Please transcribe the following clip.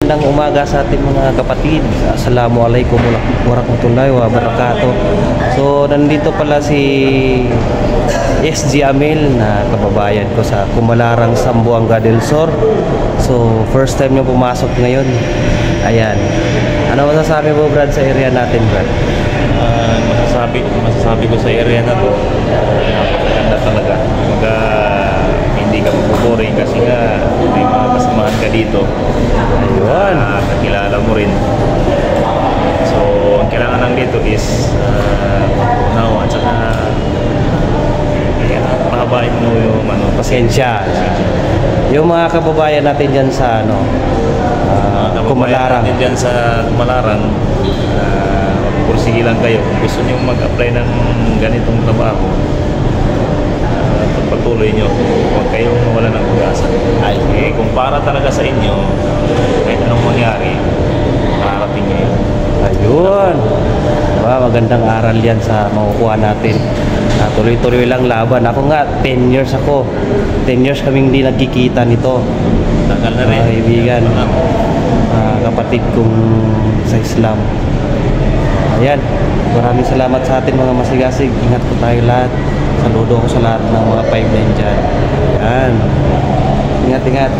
magandang umaga sa ating mga kapatid. Assalamualaikum warahmatullahi wabarakatuh. So nandito pala si SG Amil na kababayan ko sa Kumalarang, Zamboanga del Sur. So first time niya pumasok ngayon. Ayan. Ano masasabi mo, Brad, sa area natin, Brad? Masasabi ko sa area na to, napakaganda talaga. Kumbaga, hindi ka mabuboring kasi nga may mga kasamahan ka dito. Ayun. Kakilala mo rin. So, ang kailangan lang dito is unawa at saka pahabain mo yung Pasensya. Yung mga kababayan natin dyan sa Kumalarang. Natin dyan sa Kumalarang, pursige lang kayo. Kung gusto nyo mag-apply ng ganitong trabaho, pagpatuloy nyo. Huwag kayong mawala ng pag-asa. Eh, kung para talaga sa inyo, kahit anong mangyari, makarating nyo yun. Ayun. Diba, magandang aral yan sa makukuha natin. Tuloy-tuloy lang laban. Ako nga, 10 years ako. 10 years kaming hindi nagkikita nito. Tagal na rin. Kaibigan. Kapatid kong sa Islam. Ayan. Maraming salamat sa atin mga masigasig. Ingat po tayo lahat. Saludo ko sa lahat ng mga pipeline dyan. Ayan. Ingat-ingat.